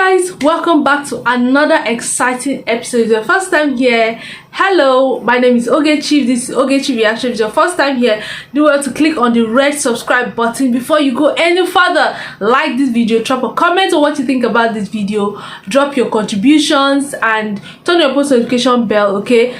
guys, welcome back to another exciting episode. If it's your first time here, hello, my name is Ogechi. This is Ogechi Reaction. If it's your first time here, do well to click on the red subscribe button. Before you go any further, like this video, drop a comment on what you think about this video, drop your contributions and turn your post notification bell. Okay,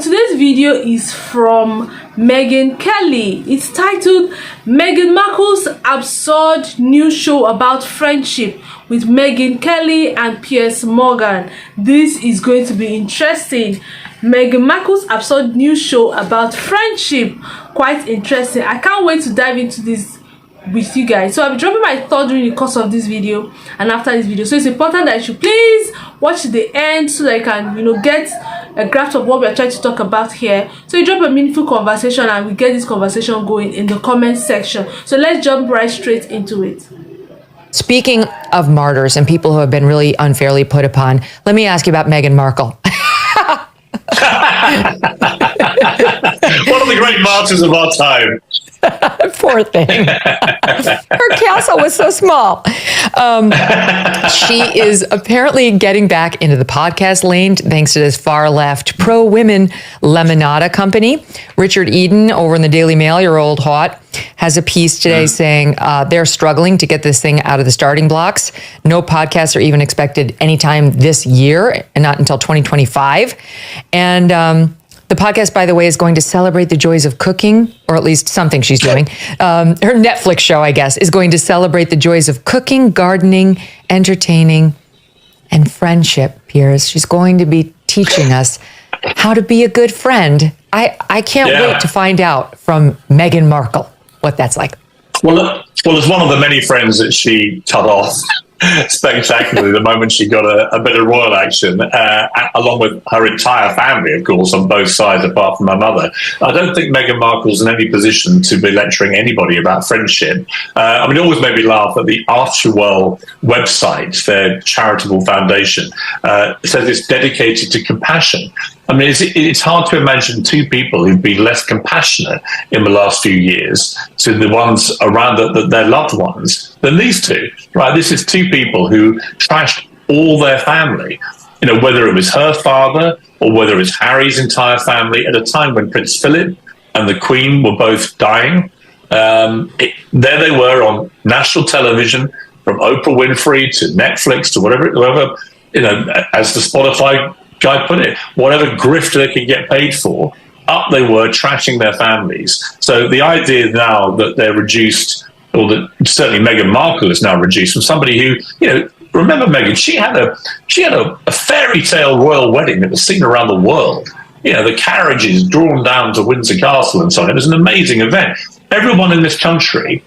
today's video is from Megyn Kelly. It's titled Meghan Markle's absurd new show about friendship with Megyn Kelly and Piers Morgan. This is going to be interesting. Meghan Markle's absurd new show about friendship. Quite interesting. I can't wait to dive into this with you guys. So I'll be dropping my thoughts during the course of this video and after this video. So it's important that you should please watch to the end so that you can, get a grasp of what we're trying to talk about here. So you drop a meaningful conversation and we get this conversation going in the comment section. So let's jump right straight into it. Speaking of martyrs and people who have been really unfairly put upon, let me ask you about Meghan Markle. One of the great martyrs of our time. Poor thing. Her castle was so small. She is apparently getting back into the podcast lane thanks to this far left pro-women Lemonada company. Richard Eden over in the Daily Mail, your old hot, has a piece today saying they're struggling to get this thing out of the starting blocks. No podcasts are even expected anytime this year and not until 2025. And the podcast, by the way, is going to celebrate the joys of cooking, or at least something she's doing. Her Netflix show, I guess, is going to celebrate the joys of cooking, gardening, entertaining, and friendship, Piers. She's going to be teaching us how to be a good friend. I can't wait to find out from Meghan Markle what that's like. Well, as one of the many friends that she cut off spectacularly the moment she got a bit of royal action, along with her entire family, of course, on both sides, apart from her mother. I don't think Meghan Markle's in any position to be lecturing anybody about friendship. It always made me laugh that the Archewell website, their charitable foundation, says it's dedicated to compassion. I mean, it's hard to imagine two people who've been less compassionate in the last few years to the ones around their loved ones than these two, right? This is two people who trashed all their family, whether it was her father or whether it's Harry's entire family at a time when Prince Philip and the Queen were both dying. There they were on national television, from Oprah Winfrey to Netflix to whoever, as the Spotify guy put it, whatever grift they could get paid for, up they were trashing their families. So the idea now that they're reduced, or that certainly Meghan Markle is now reduced from somebody who, remember Meghan, she had a fairy tale royal wedding that was seen around the world. The carriages drawn down to Windsor Castle and so on. It was an amazing event. Everyone in this country,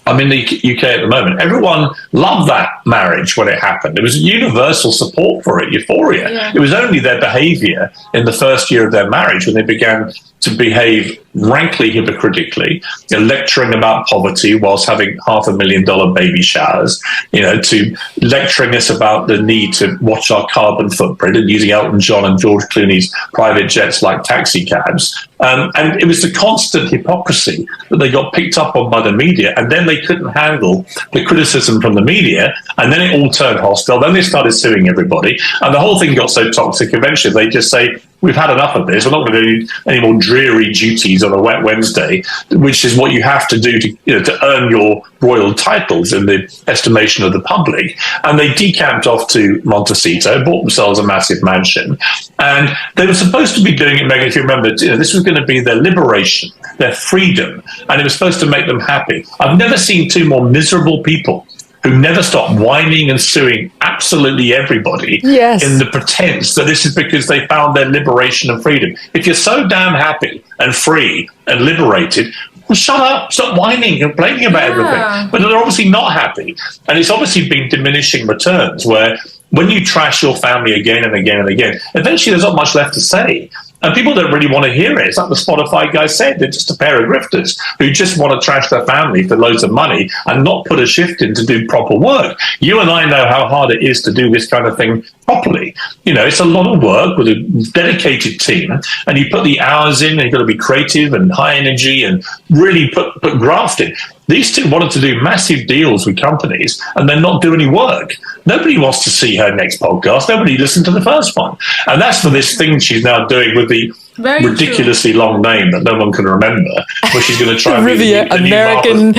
I'm in the UK at the moment, everyone loved that marriage when it happened. There was universal support for it, euphoria. Yeah. It was only their behaviour in the first year of their marriage when they began to behave rankly hypocritically, lecturing about poverty whilst having $500,000 baby showers, to lecturing us about the need to watch our carbon footprint and using Elton John and George Clooney's private jets like taxi cabs. And it was the constant hypocrisy that they got picked up on by the media, and then they couldn't handle the criticism from the media, and then it all turned hostile. Then they started suing everybody, and the whole thing got so toxic, eventually they just say, we've had enough of this. We're not going to do any more dreary duties on a wet Wednesday, which is what you have to do to earn your royal titles in the estimation of the public. And they decamped off to Montecito, bought themselves a massive mansion. And they were supposed to be doing it, Megyn, if you remember, this was going to be their liberation, their freedom, and it was supposed to make them happy. I've never seen two more miserable people who never stop whining and suing absolutely everybody in the pretense that this is because they found their liberation and freedom. If you're so damn happy and free and liberated, well, shut up, stop whining and complaining about everything. But they're obviously not happy. And it's obviously been diminishing returns where when you trash your family again and again and again, eventually there's not much left to say. And people don't really want to hear it. It's like the Spotify guy said, they're just a pair of grifters who just want to trash their family for loads of money and not put a shift in to do proper work. You and I know how hard it is to do this kind of thing properly. It's a lot of work with a dedicated team, and you put the hours in, and you've got to be creative and high energy and really put graft in. These two wanted to do massive deals with companies and then not do any work. Nobody wants to see her next podcast. Nobody listened to the first one. And that's for this thing she's now doing with the ridiculously long name that no one can remember, where she's going to try and Riviera, American,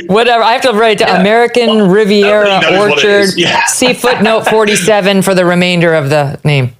whatever. I have to write it down. American Riviera Orchard. See footnote 47 for the remainder of the name.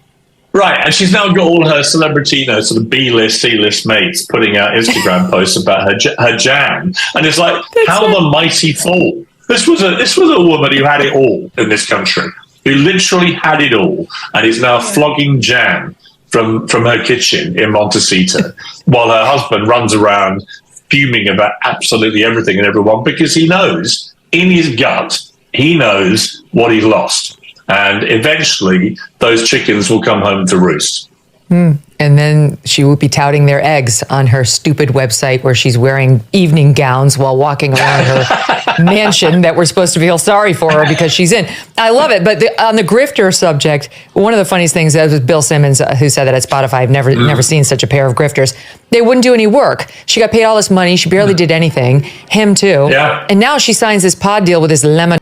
Right, and she's now got all her celebrity, sort of B-list, C-list mates putting out Instagram posts about her jam, and it's like, the mighty fall. This was a woman who had it all in this country, who literally had it all, and is now flogging jam from her kitchen in Montecito, while her husband runs around fuming about absolutely everything and everyone, because he knows in his gut, he knows what he's lost. And eventually, those chickens will come home to roost. And then she will be touting their eggs on her stupid website where she's wearing evening gowns while walking around her mansion that we're supposed to feel sorry for her because she's in. I love it. But on the grifter subject, one of the funniest things was Bill Simmons, who said that at Spotify. I've never seen such a pair of grifters. They wouldn't do any work. She got paid all this money. She barely did anything. Him too. Yeah. And now she signs this pod deal with this lemon.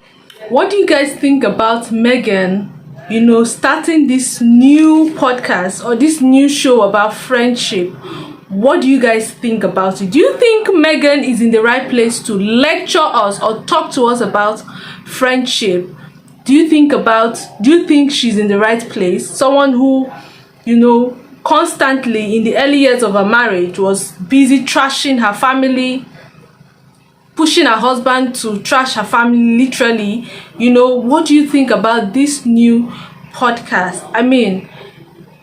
What do you guys think about Megyn, starting this new podcast or this new show about friendship? What do you guys think about it? Do you think Megyn is in the right place to lecture us or talk to us about friendship? Do you think she's in the right place? Someone who, constantly in the early years of her marriage was busy trashing her family, pushing her husband to trash her family, literally. What do you think about this new podcast? I mean,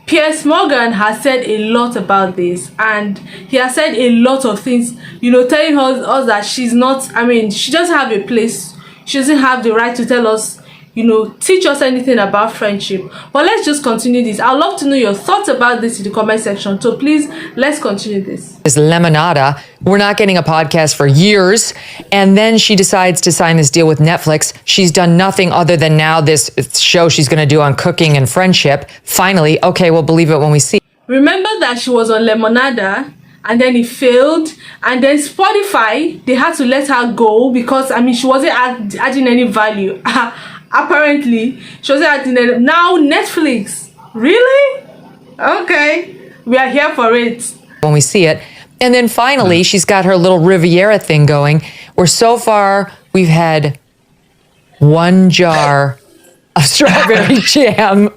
Piers Morgan has said a lot about this, and he has said a lot of things, telling us that she's not, she doesn't have a place. She doesn't have the right to tell us, teach us anything about friendship. But let's just continue this. I'd love to know your thoughts about this in the comment section. So please, let's continue this. This Lemonada. We're not getting a podcast for years. And then she decides to sign this deal with Netflix. She's done nothing other than now this show she's going to do on cooking and friendship. Finally, okay, we'll believe it when we see. Remember that she was on Lemonada and then it failed, and then Spotify, they had to let her go because, she wasn't adding any value. Apparently, she wasn't adding any. Now Netflix, really? Okay, we are here for it. When we see it. And then finally, she's got her little Riviera thing going, where so far we've had one jar of strawberry jam.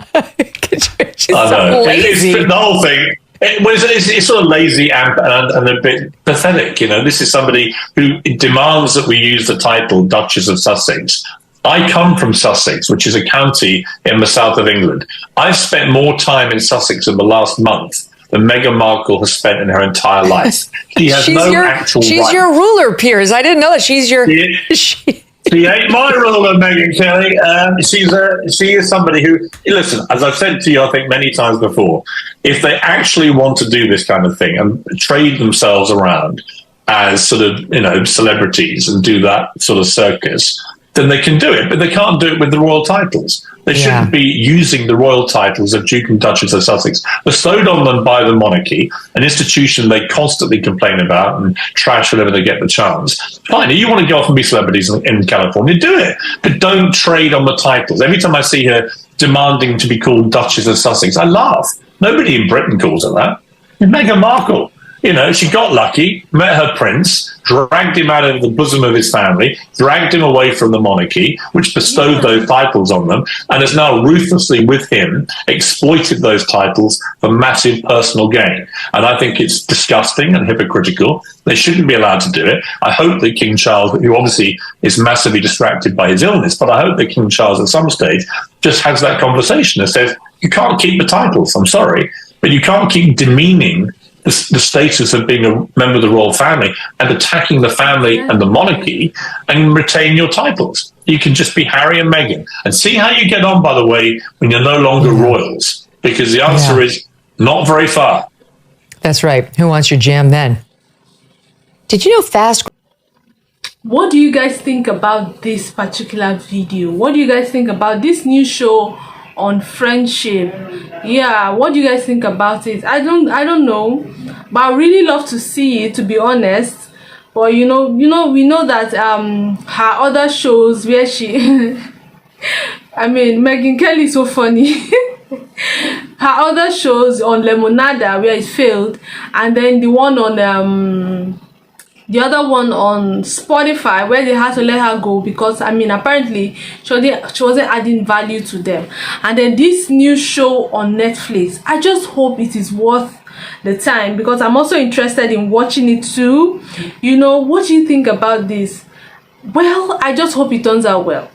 She's so lazy. The whole thing. It's sort of lazy and a bit pathetic. This is somebody who demands that we use the title Duchess of Sussex. I come from Sussex, which is a county in the south of England. I've spent more time in Sussex in the last month than Meghan Markle has spent in her entire life. She has actual She's right. your ruler, Piers. I didn't know that she's your... She ain't my ruler, Megyn Kelly. She is somebody who, listen, as I've said to you, I think many times before, if they actually want to do this kind of thing and trade themselves around as sort of, celebrities and do that sort of circus, then they can do it, but they can't do it with the royal titles. They shouldn't be using the royal titles of Duke and Duchess of Sussex, bestowed on them by the monarchy, an institution they constantly complain about and trash whenever they get the chance. Fine, if you want to go off and be celebrities in California, do it, but don't trade on the titles. Every time I see her demanding to be called Duchess of Sussex, I laugh. Nobody in Britain calls her that. Meghan Markle. She got lucky, met her prince, dragged him out of the bosom of his family, dragged him away from the monarchy, which bestowed those titles on them, and has now ruthlessly, with him, exploited those titles for massive personal gain. And I think it's disgusting and hypocritical. They shouldn't be allowed to do it. I hope that King Charles, who obviously is massively distracted by his illness, but I hope that King Charles at some stage just has that conversation and says, you can't keep the titles, I'm sorry, but you can't keep demeaning the status of being a member of the royal family and attacking the family and the monarchy and retain your titles. You can just be Harry and Meghan and see how you get on, by the way, when you're no longer royals, because the answer is not very far. That's right. Who wants your jam then? Did you know fast... What do you guys think about this particular video? What do you guys think about this new show on friendship? What do you guys think about it? I don't know, but I really love to see it, to be honest. But we know that her other shows where she I mean, Megyn Kelly is so funny. Her other shows on Lemonada where it failed, and then the one on the other one on Spotify where they had to let her go because I mean apparently she wasn't adding value to them. And then this new show on Netflix, I just hope it is worth the time because I'm also interested in watching it too. You know, what do you think about this? Well, I just hope it turns out well.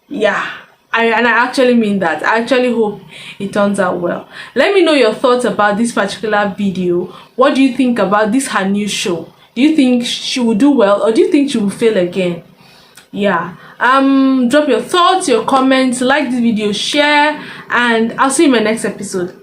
Yeah, I actually mean that. I actually hope it turns out well. Let me know your thoughts about this particular video. What do you think about this her new show? Do you think she will do well or do you think she will fail again? Yeah, drop your thoughts, your comments, like this video, share, and I'll see you in my next episode.